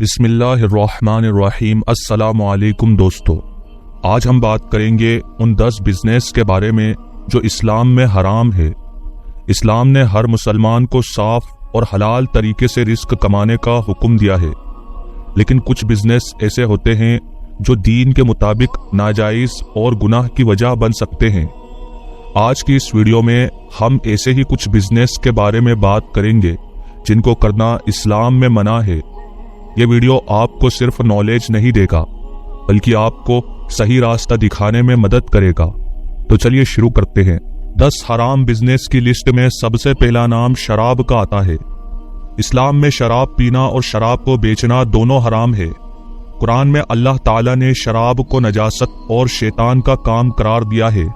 बिस्मिल्लाहिर्रहमानिर्रहीम। अस्सलामु अलैकुम दोस्तों, आज हम बात करेंगे उन 10 बिजनेस के बारे में जो इस्लाम में हराम है। इस्लाम ने हर मुसलमान को साफ और हलाल तरीके से रिस्क कमाने का हुक्म दिया है, लेकिन कुछ बिजनेस ऐसे होते हैं जो दीन के मुताबिक नाजायज और गुनाह की वजह बन सकते हैं। आज की इस वीडियो में हम ऐसे ही कुछ बिजनेस के बारे में बात करेंगे जिनको करना इस्लाम में मना है। ये वीडियो आपको सिर्फ नॉलेज नहीं देगा, बल्कि आपको सही रास्ता दिखाने में मदद करेगा। तो चलिए शुरू करते हैं। 10 हराम बिजनेस की लिस्ट में सबसे पहला नाम शराब का आता है। इस्लाम में शराब पीना और शराब को बेचना दोनों हराम है। कुरान में अल्लाह ताला ने शराब को नजासत और शैतान का काम करार दिया है।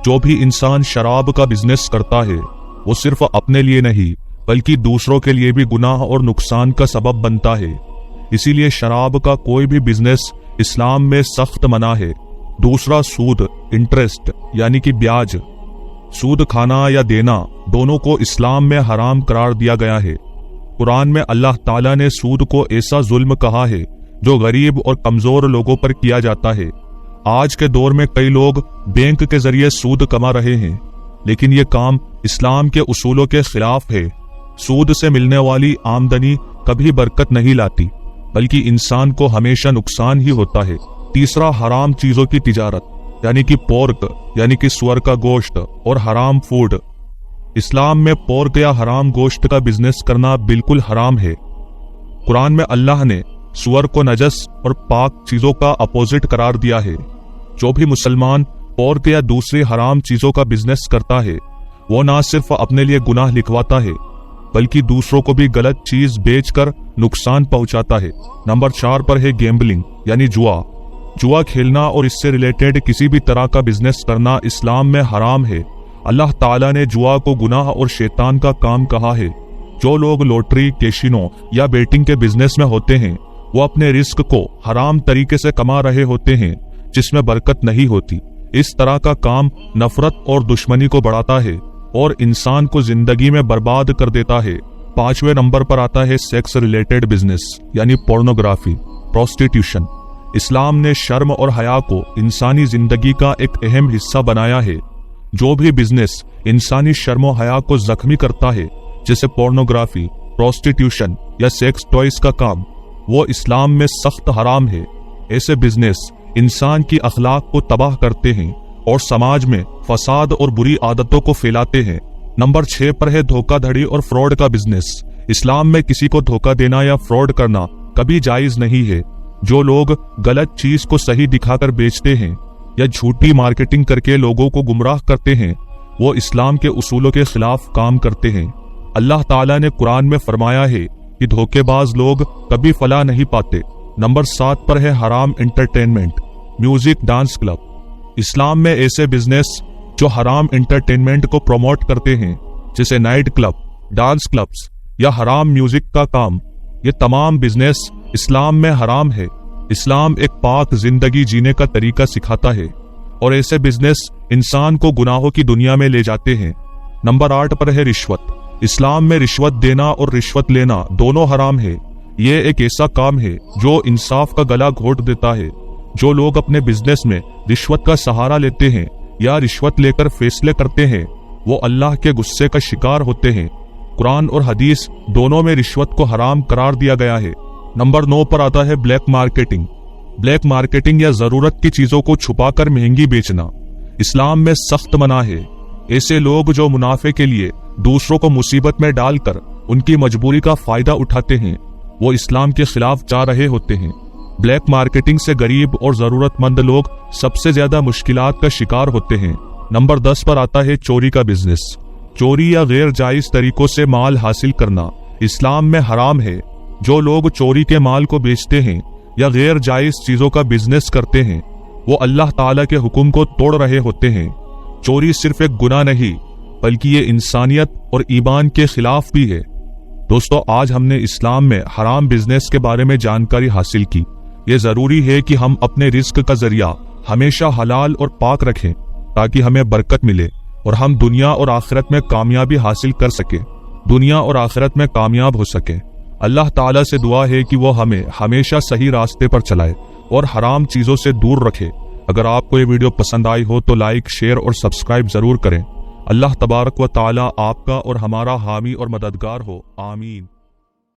जो भी इंसान शराब का बिजनेस करता है वो सिर्फ अपने लिए नहीं बल्कि दूसरों के लिए भी गुनाह और नुकसान का सबब बनता है। इसीलिए शराब का कोई भी बिजनेस इस्लाम में सख्त मना है। दूसरा, सूद, इंटरेस्ट यानी कि ब्याज। सूद खाना या देना दोनों को इस्लाम में हराम करार दिया गया है। कुरान में अल्लाह ताला ने सूद को ऐसा जुल्म कहा है जो गरीब और कमजोर लोगों पर किया जाता है। आज के दौर में कई लोग बैंक के जरिए सूद कमा रहे हैं, लेकिन ये काम इस्लाम के उसूलों के खिलाफ है। सूद से मिलने वाली आमदनी कभी बरकत नहीं लाती, बल्कि इंसान को हमेशा नुकसान ही होता है। तीसरा, हराम चीजों की तिजारत यानी कि पोर्क यानी कि सुअर का गोश्त और हराम फूड। इस्लाम में पोर्क या हराम गोश्त का बिजनेस करना बिल्कुल हराम है। कुरान में अल्लाह ने सुअर को नजस और पाक चीजों का अपोजिट करार दिया है। जो भी मुसलमान पोर्क या दूसरी हराम चीजों का बिजनेस करता है वो ना सिर्फ अपने लिए गुनाह लिखवाता है बल्कि दूसरों को भी गलत चीज बेचकर नुकसान पहुंचाता है। नंबर 4 पर है गैम्बलिंग यानी जुआ। जुआ खेलना और इससे रिलेटेड किसी भी तरह का बिजनेस करना इस्लाम में हराम है। अल्लाह ताला ने जुआ को गुनाह और शैतान का काम कहा है। जो लोग लॉटरी, कैसीनो या बेटिंग के बिजनेस में होते हैं वो अपने रिस्क को हराम तरीके से कमा रहे होते हैं, जिसमें बरकत नहीं होती। इस तरह का काम नफरत और दुश्मनी को बढ़ाता है और इंसान को जिंदगी में बर्बाद कर देता है। 5वें नंबर पर आता है सेक्स रिलेटेड बिजनेस यानी पोर्नोग्राफी, प्रोस्टिट्यूशन। इस्लाम ने शर्म और हया को इंसानी जिंदगी का एक अहम हिस्सा बनाया है। जो भी बिजनेस इंसानी शर्म और हया को जख्मी करता है, जैसे पोर्नोग्राफी, प्रोस्टिट्यूशन या सेक्स टॉयज का काम, वो इस्लाम में सख्त हराम है। ऐसे बिजनेस इंसान की अखलाक को तबाह करते हैं और समाज में फसाद और बुरी आदतों को फैलाते हैं। नंबर 6 पर है धोखाधड़ी और फ्रॉड का बिजनेस। इस्लाम में किसी को धोखा देना या फ्रॉड करना कभी जायज नहीं है। जो लोग गलत चीज को सही दिखाकर बेचते हैं या झूठी मार्केटिंग करके लोगों को गुमराह करते हैं वो इस्लाम के उसूलों के खिलाफ काम करते हैं। अल्लाह ताला ने कुरान में फरमाया है कि धोखेबाज लोग कभी फलाह नहीं पाते। नंबर 7 पर है हराम एंटरटेनमेंट, म्यूजिक, डांस क्लब। इस्लाम में ऐसे बिजनेस जो हराम एंटरटेनमेंट को प्रमोट करते हैं, जैसे नाइट क्लब, डांस क्लब्स या हराम म्यूजिक का काम, ये तमाम बिजनेस इस्लाम में हराम है। इस्लाम एक पाक जिंदगी जीने का तरीका सिखाता है और ऐसे बिजनेस इंसान को गुनाहों की दुनिया में ले जाते हैं। नंबर 8 पर है रिश्वत। इस्लाम में रिश्वत देना और रिश्वत लेना दोनों हराम है। ये एक ऐसा काम है जो इंसाफ का गला घोट देता है। जो लोग अपने बिजनेस में रिश्वत का सहारा लेते हैं या रिश्वत लेकर फैसले करते हैं वो अल्लाह के गुस्से का शिकार होते हैं। कुरान और हदीस दोनों में रिश्वत को हराम करार दिया गया है। नंबर 9 पर आता है ब्लैक मार्केटिंग। ब्लैक मार्केटिंग या जरूरत की चीजों को छुपाकर महंगी बेचना इस्लाम में सख्त मना है। ऐसे लोग जो मुनाफे के लिए दूसरों को मुसीबत में डालकर उनकी मजबूरी का फायदा उठाते हैं वो इस्लाम के खिलाफ जा रहे होते हैं। ब्लैक मार्केटिंग से गरीब और जरूरतमंद लोग सबसे ज्यादा मुश्किलात का शिकार होते हैं। नंबर 10 पर आता है चोरी का बिजनेस। चोरी या गैर जायज तरीकों से माल हासिल करना इस्लाम में हराम है। जो लोग चोरी के माल को बेचते हैं या गैर जायज चीजों का बिजनेस करते हैं वो अल्लाह ताला के हुक्म को तोड़ रहे होते हैं। चोरी सिर्फ एक गुनाह नहीं बल्कि ये इंसानियत और ईमान के खिलाफ भी है। दोस्तों, आज हमने इस्लाम में हराम बिजनेस के बारे में जानकारी हासिल की। ये जरूरी है कि हम अपने रिस्क का जरिया हमेशा हलाल और पाक रखें ताकि हमें बरकत मिले और हम दुनिया और आखिरत में कामयाबी हासिल कर सके, दुनिया और आखिरत में कामयाब हो सके। اللہ تعالیٰ سے دعا ہے کہ وہ ہمیں ہمیشہ صحیح راستے پر چلائے اور حرام چیزوں سے دور رکھے۔ اگر آپ کو یہ ویڈیو پسند آئی ہو تو لائک، شیئر اور سبسکرائب ضرور کریں۔ اللہ تبارک و تعالیٰ آپ کا اور ہمارا حامی اور مددگار ہو، آمین۔